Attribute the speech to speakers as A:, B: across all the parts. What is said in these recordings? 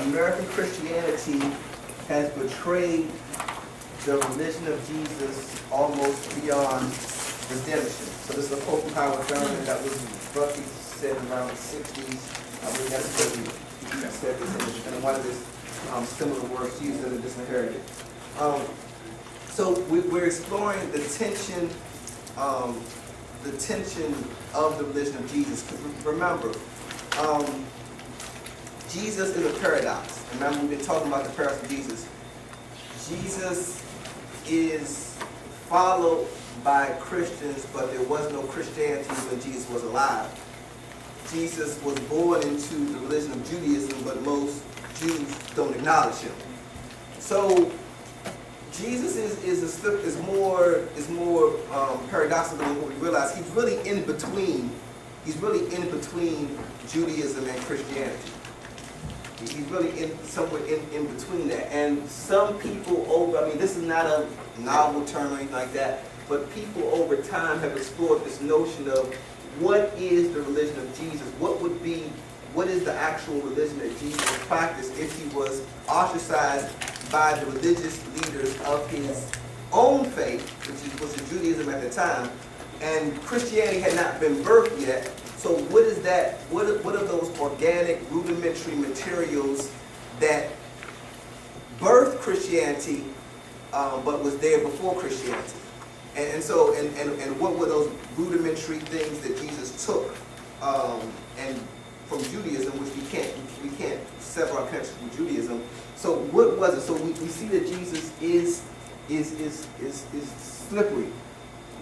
A: American Christianity has betrayed the religion of Jesus almost beyond redemption. So this is a quote from Howard Thurman that was roughly said around the 60s. I believe that's what he said this in one of his similar works used in the Disinherited. So we're exploring the tension of the religion of Jesus. Because remember, Jesus is a paradox. Remember, we've been talking about the paradox of Jesus. Jesus is followed by Christians, but there was no Christianity when Jesus was alive. Jesus was born into the religion of Judaism, but most Jews don't acknowledge him. So Jesus is more paradoxical than what we realize. He's really in between. He's really in between Judaism and Christianity. He's really somewhere in between that. And some people this is not a novel term or anything like that, but people over time have explored this notion of what is the religion of Jesus? What is the actual religion that Jesus practiced if he was ostracized by the religious leaders of his own faith, which was Judaism at the time, and Christianity had not been birthed yet. So what is that? What are those organic, rudimentary materials that birthed Christianity, but was there before Christianity? And what were those rudimentary things that Jesus took and from Judaism, which we can't sever our connection from Judaism. So what was it? So we see that Jesus is slippery.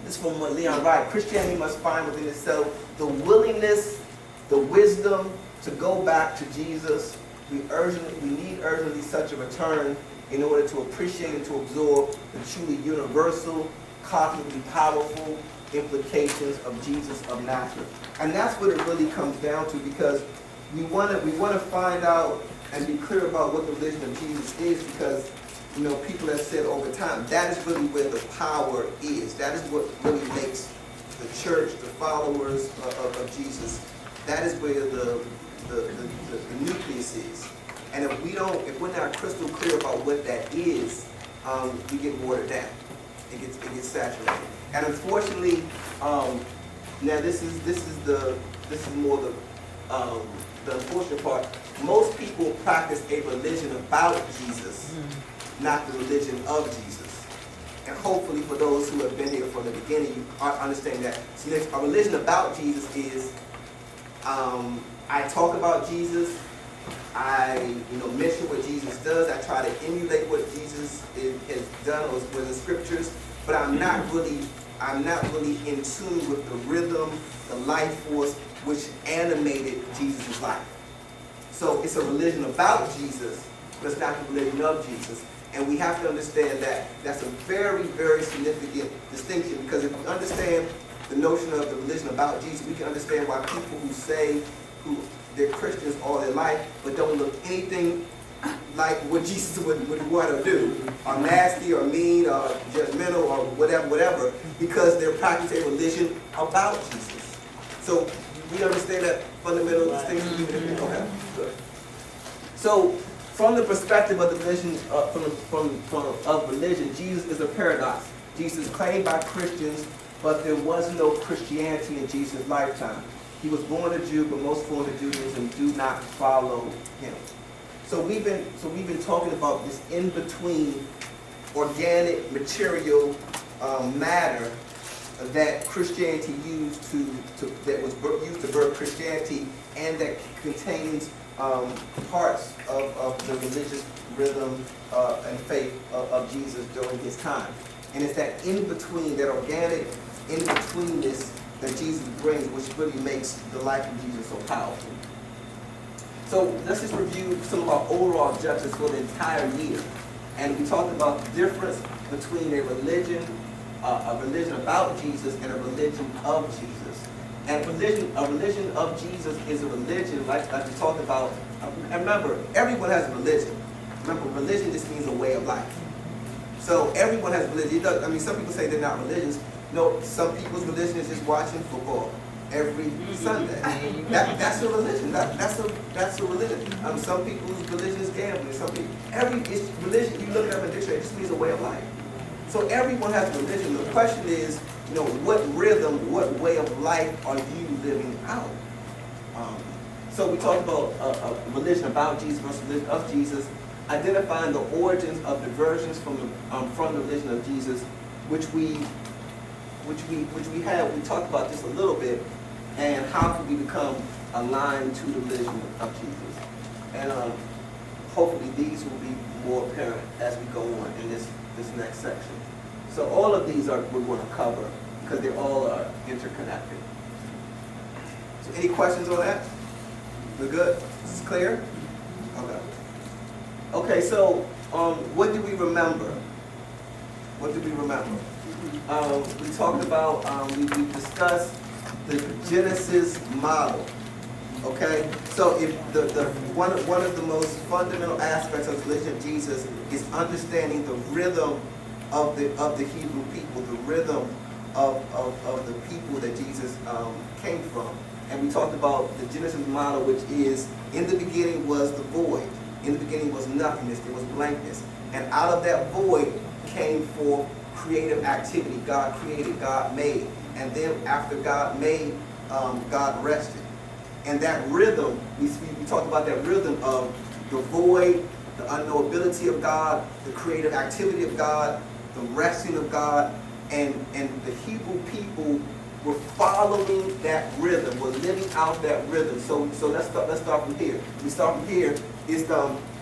A: This is from Leon Wright. Christianity must find within itself the willingness, the wisdom to go back to Jesus. We need urgently such a return in order to appreciate and to absorb the truly universal, cosmically powerful implications of Jesus of Nazareth. And that's what it really comes down to, because we want to find out and be clear about what the religion of Jesus is, because people have said over time that is really where the power is. That is what really makes the church, the followers of Jesus. That is where the nucleus is. And if we're not crystal clear about what that is, we get watered down. It gets saturated. And unfortunately, now this is more the unfortunate part. Most people practice a religion about Jesus, not the religion of Jesus. And hopefully for those who have been here from the beginning, you understand that. So a religion about Jesus is, I talk about Jesus, I mention what Jesus does, I try to emulate what Jesus has done or was in the scriptures, but I'm not really in tune with the rhythm, the life force which animated Jesus' life. So it's a religion about Jesus, but it's not the religion of Jesus. And we have to understand that that's a very, very significant distinction, because if we understand the notion of the religion about Jesus, we can understand why people who say they're Christians all their life but don't look anything like what Jesus would want to do, are nasty or mean or judgmental or whatever, because they're practicing a religion about Jesus. So we understand that fundamental distinction. Okay, good. So from the perspective of the religion, of religion, Jesus is a paradox. Jesus is claimed by Christians, but there was no Christianity in Jesus' lifetime. He was born a Jew, but most forms of Judaism do not follow him. So we've been talking about this in-between organic material matter that Christianity used that was used to birth Christianity, and that contains parts of the religious rhythm and faith of Jesus during his time. And it's that in-between, that organic in-betweenness that Jesus brings, which really makes the life of Jesus so powerful. So let's just review some of our overall objectives for the entire year. And we talked about the difference between a religion about Jesus and a religion of Jesus. And a religion of Jesus is a religion, like we talked about. And remember, everyone has a religion. Remember, religion just means a way of life. So everyone has religion. Some people say they're not religious. No, some people's religion is just watching football. every Sunday. That's a religion. That's a religion. Some people's religion is gambling. Some people, religion. You look it up in the dictionary, it just means a way of life. So everyone has a religion. The question is, what rhythm, what way of life are you living out? So we talked about a religion about Jesus versus religion of Jesus, identifying the origins of diversions from the religion of Jesus, which we talked about just a little bit, and how can we become aligned to the religion of Jesus. And hopefully these will be more apparent as we go on in this next section. So all of these we're going to cover because they all are interconnected. So any questions on that? We're good? This is clear? Okay. Okay, so what do we remember? What do we remember? We talked about, we discussed the Genesis model. Okay, so if one of the most fundamental aspects of the religion of Jesus is understanding the rhythm of the Hebrew people, the rhythm of the people that Jesus came from. And we talked about the Genesis model, which is, in the beginning was the void. In the beginning was nothingness, there was blankness. And out of that void came forth creative activity. God created, God made. And then after God made, God rested. And that rhythm, we talked about that rhythm of the void, the unknowability of God, the creative activity of God, the resting of God, and the Hebrew people were following that rhythm, were living out that rhythm. So let's start from here. We start from here. Is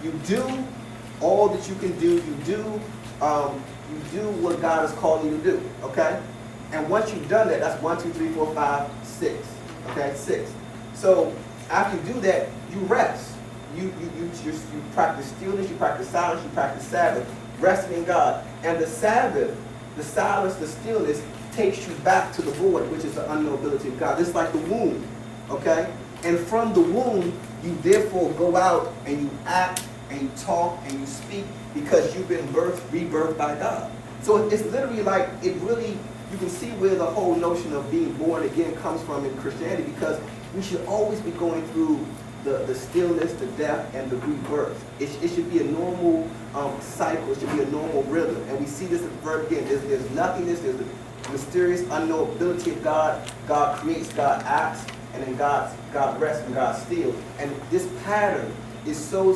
A: you do all that you can do. You do what God has called you to do. Okay, and once you've done that, that's 1, 2, 3, 4, 5, 6. Okay, 6. So after you do that, you rest. You practice stillness, you practice silence, you practice Sabbath, resting in God. And the Sabbath, the silence, the stillness takes you back to the void, which is the unknowability of God. It's like the womb, okay? And from the womb, you therefore go out and you act and you talk and you speak because you've been rebirthed by God. So it's literally like, you can see where the whole notion of being born again comes from in Christianity, because we should always be going through the stillness, the death, and the rebirth. It should be a normal cycle. It should be a normal rhythm. And we see this at the verb again. There's nothingness. There's the mysterious unknowability of God. God creates, God acts, and then God rests and God stills. And this pattern is so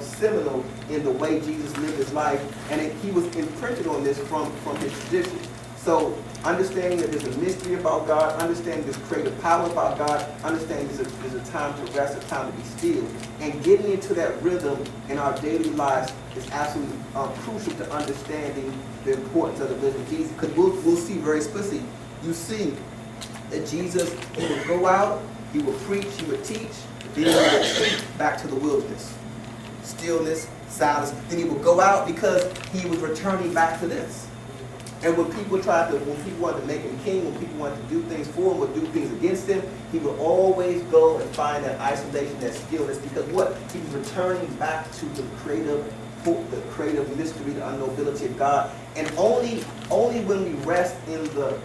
A: seminal in the way Jesus lived his life, and he was imprinted on this from his tradition. So understanding that there's a mystery about God, understanding there's creative power about God, understanding there's a time to rest, a time to be still, and getting into that rhythm in our daily lives is absolutely crucial to understanding the importance of the religion of Jesus. Because we'll see very explicitly, you see that Jesus, he would go out, he would preach, he would teach, then he would retreat back to the wilderness. Stillness, silence. Then he would go out because he was returning back to this. And when people wanted to make him king, when people wanted to do things for him or do things against him, he would always go and find that isolation, that stillness, because what? He was returning back to the creative mystery, the unknowability of God. And only when we rest in the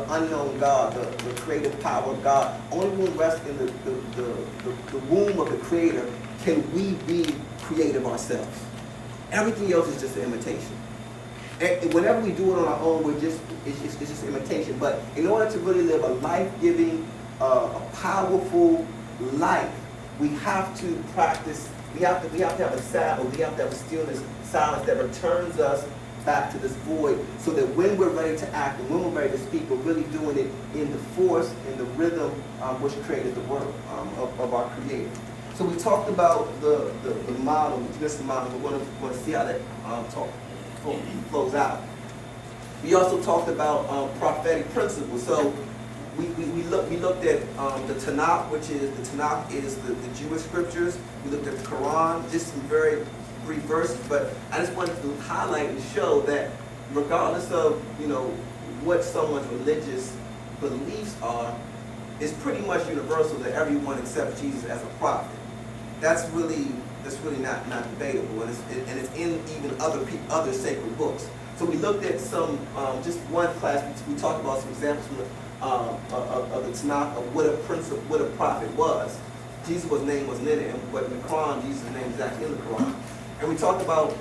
A: unknown God, the creative power of God, only when we rest in the womb of the Creator can we be creative ourselves. Everything else is just an imitation. And whenever we do it on our own, it's just imitation. But in order to really live a life-giving, a powerful life, we have to practice. We have to have a Sabbath. We have to have a stillness, silence that returns us back to this void, so that when we're ready to act and when we're ready to speak, we're really doing it in the force, in the rhythm which created the world of our Creator. So we talked about the model, the Genesis model. We're going to see how that flows out. We also talked about prophetic principles. So we looked at the Tanakh, which is the Jewish scriptures. We looked at the Quran, just some very brief verses. But I just wanted to highlight and show that regardless of what someone's religious beliefs are, it's pretty much universal that everyone accepts Jesus as a prophet. That's really not debatable, and it's in even other sacred books. So we looked at some, just one class, we talked about some examples of the Tanakh of what what a prophet was. Jesus' name was in it, but in the Quran, Jesus' name is actually in the Quran. And we talked about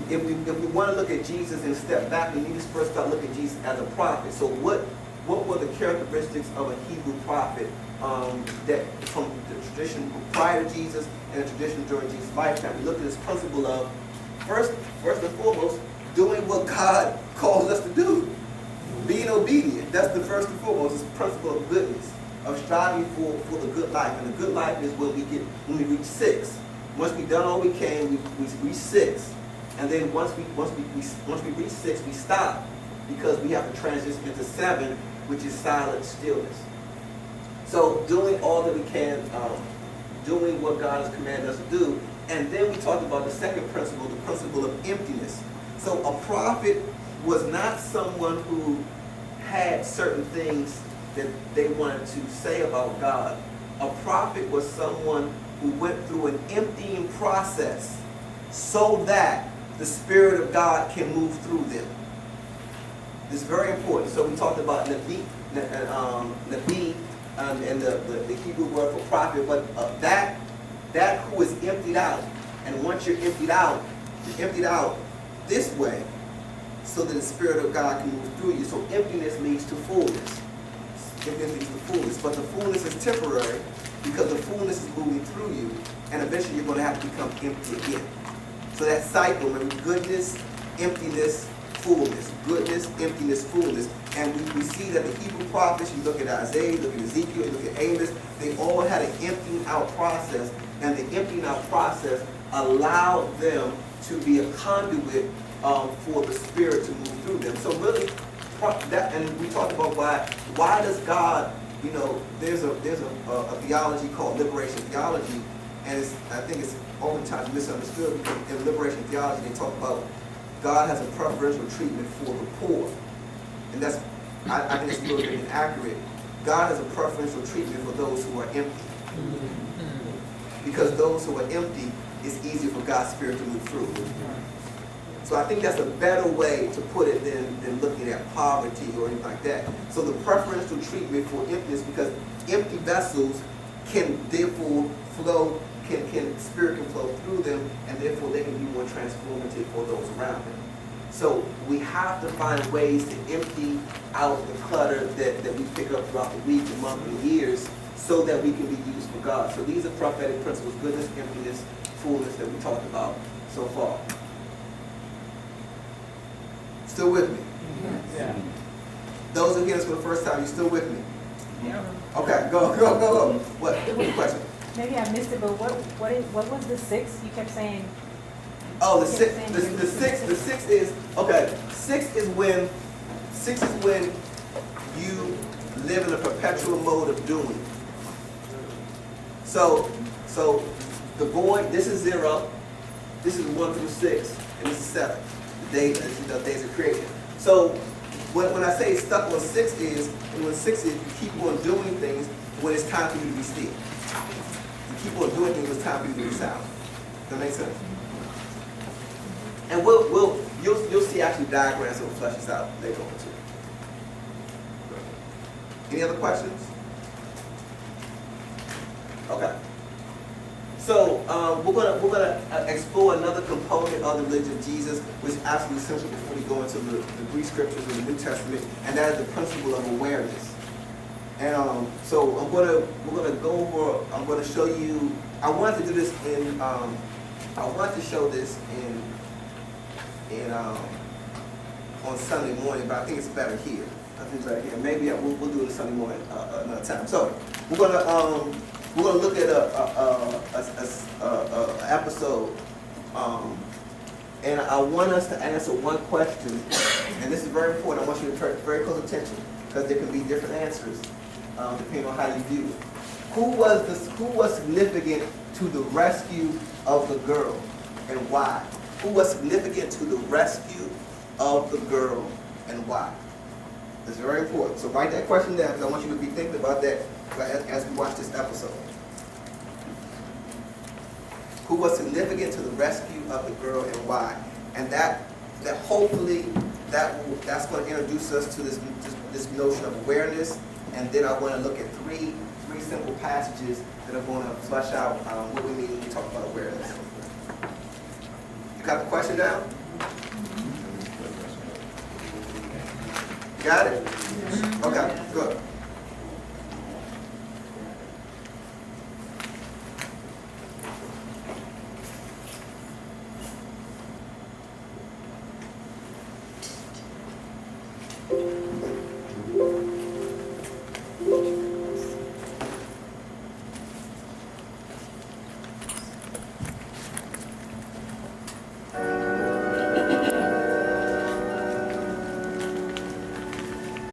A: if we want to look at Jesus and step back, we need to first start looking at Jesus as a prophet. So what were the characteristics of a Hebrew prophet that from the tradition prior to Jesus and the tradition during Jesus' lifetime? We look at this principle of first and foremost doing what God calls us to do, being obedient. That's the first and foremost. It's the principle of goodness, of striving for the good life. And the good life is when we reach 6. Once we've done all we can, we reach 6. And then once we reach 6, we stop because we have to transition into 7, which is silent stillness. So doing all that we can, doing what God has commanded us to do. And then we talked about the second principle, the principle of emptiness. So a prophet was not someone who had certain things that they wanted to say about God. A prophet was someone who went through an emptying process so that the Spirit of God can move through them. This is very important. So we talked about Nabi, and the Hebrew word for prophet, but that who is emptied out. And once you're emptied out this way so that the Spirit of God can move through you. So emptiness leads to fullness. Emptiness leads to fullness. But the fullness is temporary because the fullness is moving through you, and eventually you're going to have to become empty again. So that cycle, remember, goodness, emptiness, fullness. Goodness, emptiness, fullness. And we see that the Hebrew prophets, you look at Isaiah, you look at Ezekiel, you look at Amos, they all had an emptying out process, and the emptying out process allowed them to be a conduit for the Spirit to move through them. So really, and we talked about why does God, there's a theology called liberation theology, and I think it's oftentimes misunderstood because in liberation theology they talk about God has a preferential treatment for the poor, and that's I think it's a little bit inaccurate. God has a preferential treatment for those who are empty, because those who are empty, it's easier for God's Spirit to move through. So I think that's a better way to put it than looking at poverty or anything like that. So the preferential treatment for emptiness, because empty vessels can therefore flow, Spirit can flow through them, and therefore they can be more transformative for those around them. So we have to find ways to empty out the clutter that we pick up throughout the week, the month, and years, so that we can be used for God. So these are prophetic principles: goodness, emptiness, fullness, that we talked about so far. Still with me?
B: Yeah.
A: Those who hear this for the first time, you still with me?
B: Yeah.
A: Okay, go. What's the question?
C: Maybe I missed it, but what was the 6? You kept saying.
A: Oh, the six is okay. Six is when you live in a perpetual mode of doing. So the void. This is 0. This is 1 through 6, and this is 7. The days of creation. So when I say stuck on 6 is, when 6 is you keep on doing things when it's time for you to be still. You keep on doing things when it's time for you to be silent. Does that make sense? And you'll see actually diagrams that will flesh this out later on too. Any other questions? Okay. So we're gonna explore another component of the religion of Jesus, which is absolutely essential before we go into the Greek scriptures of the New Testament, and that is the principle of awareness. And so we're gonna go over. I'm gonna show you. I wanted to do this in. I wanted to show this in on Sunday morning, but I think it's better here. I think it's better here. Maybe we'll do it Sunday morning another time. So we're gonna look at a episode, and I want us to answer one question, and this is very important. I want you to pay very close attention because there can be different answers depending on how you view it. Who was significant to the rescue of the girl, and why? Who was significant to the rescue of the girl, and why? It's very important. So write that question down because I want you to be thinking about that as we watch this episode. Who was significant to the rescue of the girl and why? And that hopefully that's going to introduce us to this notion of awareness And then I want to look at three simple passages that are going to flush out what we mean when we talk about awareness. You got the question down? Got it? Okay, good.